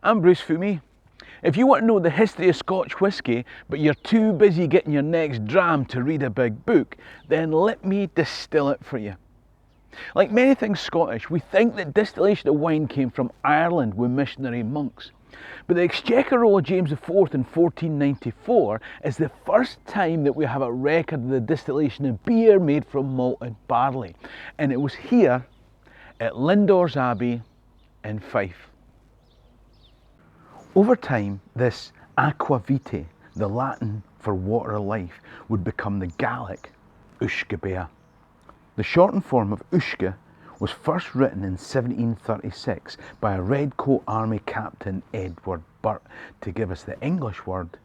I'm Bruce Fummey. If you want to know the history of Scotch whisky, but you're too busy getting your next dram to read a big book, then let me distill it for you. Like many things Scottish, we think that distillation of wine came from Ireland with missionary monks. But the Exchequer Roll of James IV in 1494 is the first time that we have a record of the distillation of beer made from malted barley. And it was here at Lindores Abbey in Fife. Over time, this aqua vitae, the Latin for water of life, would become the Gaelic Uisce Bea. The shortened form of Uisce was first written in 1736 by a Redcoat Army Captain Edward Burt to give us the English word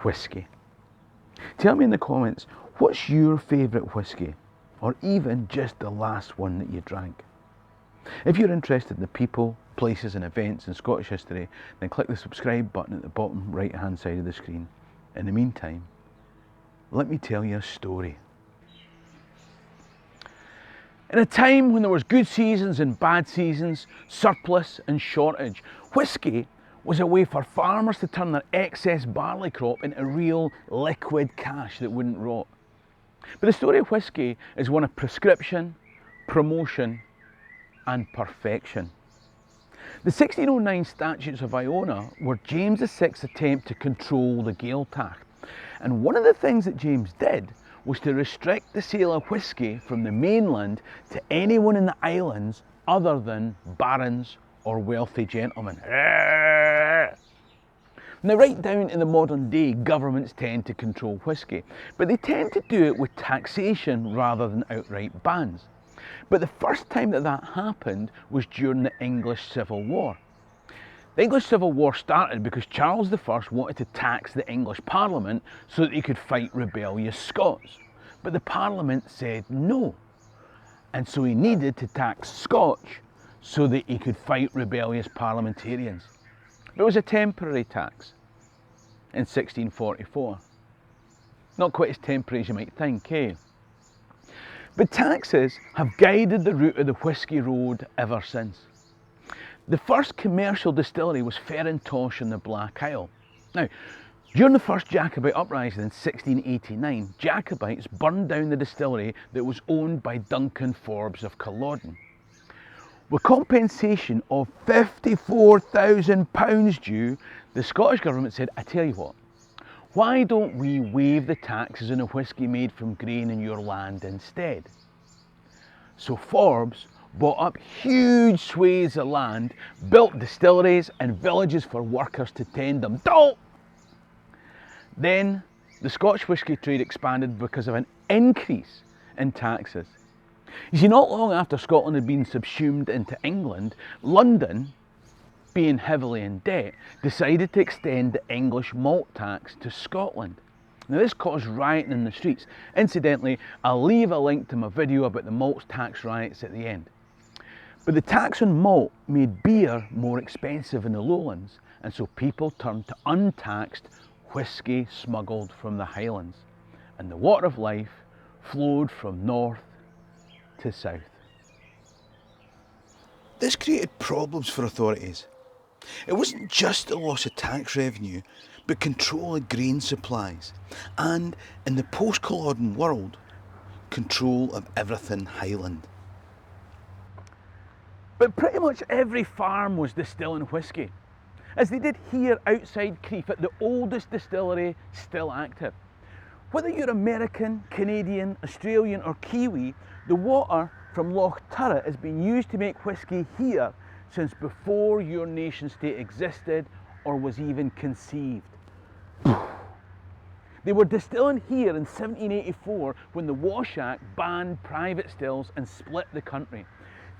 whisky. Tell me in the comments, what's your favourite whisky? Or even just the last one that you drank? If you're interested in the people, places and events in Scottish history, then click the subscribe button at the bottom right hand side of the screen. In the meantime, let me tell you a story. In a time when there was good seasons and bad seasons, surplus and shortage, whisky was a way for farmers to turn their excess barley crop into real liquid cash that wouldn't rot. But the story of whisky is one of prescription, promotion and perfection. The 1609 Statutes of Iona were James VI's attempt to control the Gaeltacht. And one of the things that James did was to restrict the sale of whisky from the mainland to anyone in the islands other than barons or wealthy gentlemen. Now, right down in the modern day, governments tend to control whisky, but they tend to do it with taxation rather than outright bans. But the first time that happened was during the English Civil War. The English Civil War started because Charles I wanted to tax the English Parliament so that he could fight rebellious Scots. But the Parliament said no. And so he needed to tax Scotch so that he could fight rebellious parliamentarians. But it was a temporary tax in 1644. Not quite as temporary as you might think, eh? But taxes have guided the route of the whisky road ever since. The first commercial distillery was Ferrintosh in the Black Isle. Now, during the first Jacobite uprising in 1689, Jacobites burned down the distillery that was owned by Duncan Forbes of Culloden. With compensation of £54,000 due, the Scottish government said, I tell you what, why don't we waive the taxes on the whisky made from grain in your land instead? So Forbes bought up huge swathes of land, built distilleries and villages for workers to tend them. Then the Scotch whisky trade expanded because of an increase in taxes. You see, not long after Scotland had been subsumed into England, London, being heavily in debt, decided to extend the English malt tax to Scotland. Now this caused rioting in the streets. Incidentally, I'll leave a link to my video about the malt tax riots at the end. But the tax on malt made beer more expensive in the lowlands, and so people turned to untaxed whisky smuggled from the Highlands. And the water of life flowed from north to south. This created problems for authorities. It wasn't just the loss of tax revenue, but control of grain supplies, and in the post-Culloden world, control of everything Highland. But pretty much every farm was distilling whisky, as they did here outside Crieff at the oldest distillery still active. Whether you're American, Canadian, Australian or Kiwi, the water from Loch Turret has been used to make whisky here since before your nation state existed or was even conceived. They were distilling here in 1784 when the Wash Act banned private stills and split the country.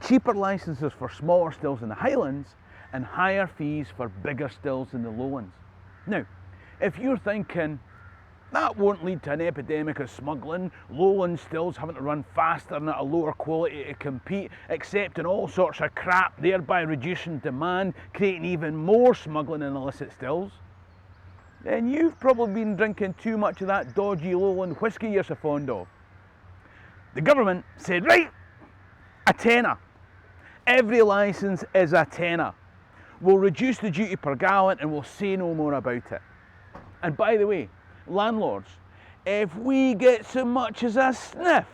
Cheaper licences for smaller stills in the Highlands and higher fees for bigger stills in the lowlands. Now, if you're thinking, that won't lead to an epidemic of smuggling, lowland stills having to run faster and at a lower quality to compete, accepting all sorts of crap, thereby reducing demand, creating even more smuggling and illicit stills, then you've probably been drinking too much of that dodgy lowland whisky you're so fond of. The government said, right, a tenner. Every licence is a tenner. we'll reduce the duty per gallon and we'll say no more about it. And by the way, landlords, if we get so much as a sniff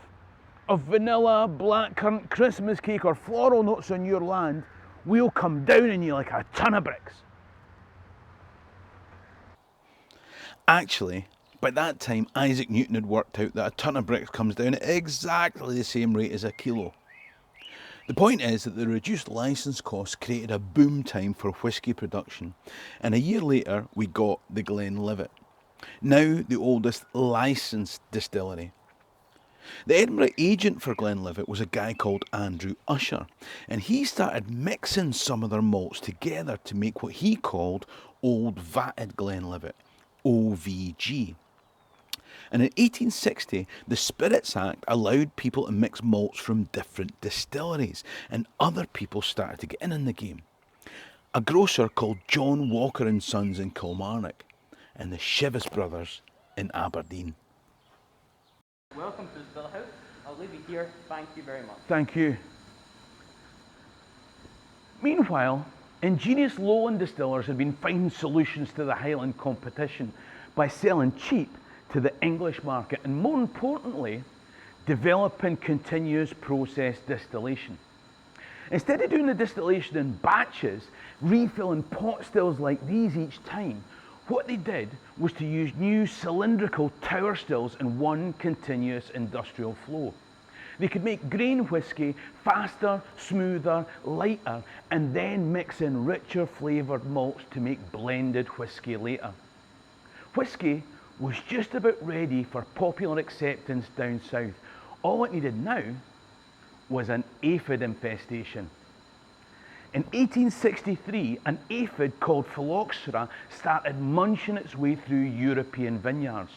of vanilla, blackcurrant, Christmas cake or floral notes on your land, we'll come down on you like a ton of bricks. Actually, by that time, Isaac Newton had worked out that a ton of bricks comes down at exactly the same rate as a kilo. The point is that the reduced licence costs created a boom time for whisky production, and a year later we got the Glenlivet, now the oldest licensed distillery. The Edinburgh agent for Glenlivet was a guy called Andrew Usher, and he started mixing some of their malts together to make what he called Old Vatted Glenlivet, OVG. And in 1860, the Spirits Act allowed people to mix malts from different distilleries, and other people started to get in the game. A grocer called John Walker and Sons in Kilmarnock, and the Shivis brothers in Aberdeen. Welcome to the Still House. I'll leave you here. Thank you very much. Thank you. Meanwhile, ingenious lowland distillers had been finding solutions to the Highland competition by selling cheap to the English market, and more importantly, developing continuous process distillation. Instead of doing the distillation in batches, refilling pot stills like these each time, what they did was to use new cylindrical tower stills in one continuous industrial flow. They could make grain whisky faster, smoother, lighter, and then mix in richer flavoured malts to make blended whisky later. Whisky was just about ready for popular acceptance down south. All it needed now was an aphid infestation. In 1863, an aphid called phylloxera started munching its way through European vineyards.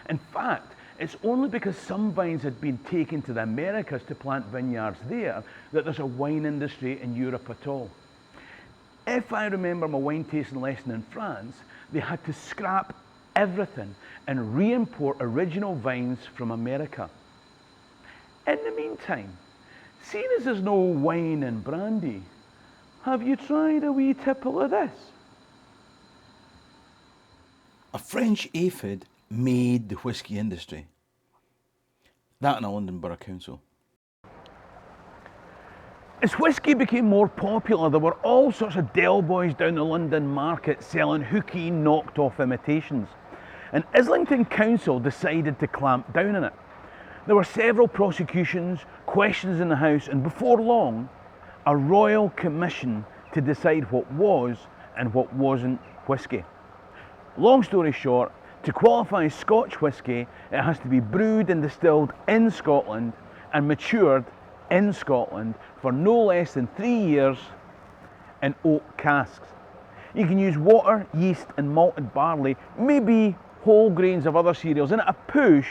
In fact, it's only because some vines had been taken to the Americas to plant vineyards there that there's a wine industry in Europe at all. If I remember my wine tasting lesson in France, they had to scrap everything and re-import original vines from America. In the meantime, seeing as there's no wine and brandy, have you tried a wee tipple of this? A French aphid made the whisky industry. That in a London Borough Council. As whisky became more popular, there were all sorts of Del Boys down the London market selling hooky, knocked off imitations. And Islington Council decided to clamp down on it. There were several prosecutions, questions in the House, and before long, a royal commission to decide what was and what wasn't whisky. Long story short, to qualify as Scotch whisky, it has to be brewed and distilled in Scotland and matured in Scotland for no less than 3 years in oak casks. You can use water, yeast and malted barley, maybe whole grains of other cereals, and at a push,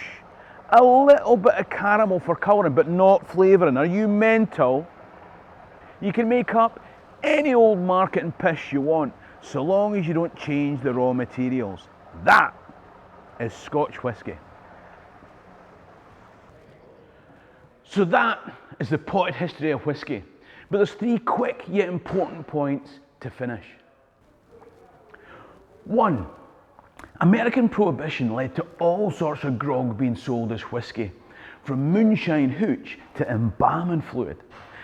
a little bit of caramel for colouring, but not flavouring. Are you mental? You can make up any old marketing pish you want, so long as you don't change the raw materials. That is Scotch whisky. So that is the potted history of whisky. But there's 3 quick yet important points to finish. 1. American Prohibition led to all sorts of grog being sold as whisky, from moonshine hooch to embalming fluid.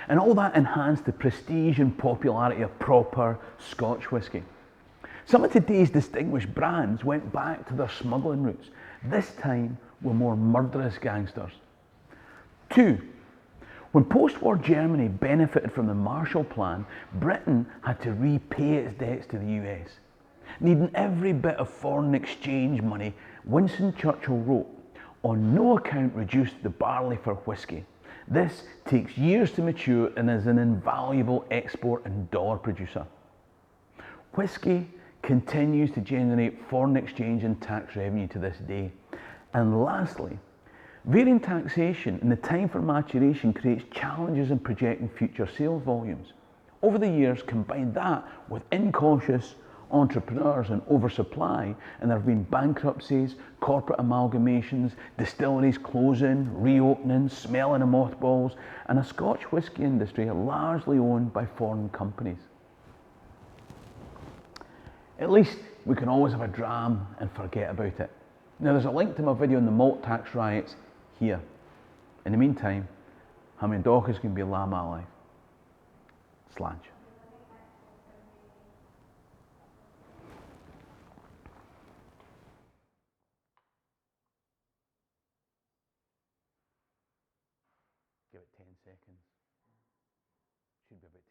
And all that enhanced the prestige and popularity of proper Scotch whisky. Some of today's distinguished brands went back to their smuggling roots, this time with more murderous gangsters. 2. When post-war Germany benefited from the Marshall Plan, Britain had to repay its debts to the US. Needing every bit of foreign exchange money, Winston Churchill wrote, "On no account reduce the barley for whisky. This takes years to mature and is an invaluable export and dollar producer." Whisky continues to generate foreign exchange and tax revenue to this day. And lastly, varying taxation and the time for maturation creates challenges in projecting future sales volumes. Over the years, combine that with incautious entrepreneurs and oversupply, and there have been bankruptcies, corporate amalgamations, distilleries closing, reopening, smelling of mothballs, and a Scotch whisky industry largely owned by foreign companies. At least we can always have a dram and forget about it. Now there's a link to my video on the malt tax riots here. In the meantime, how many dockers can be lamb alive? Slange. Give it 10 seconds. Should be about 10.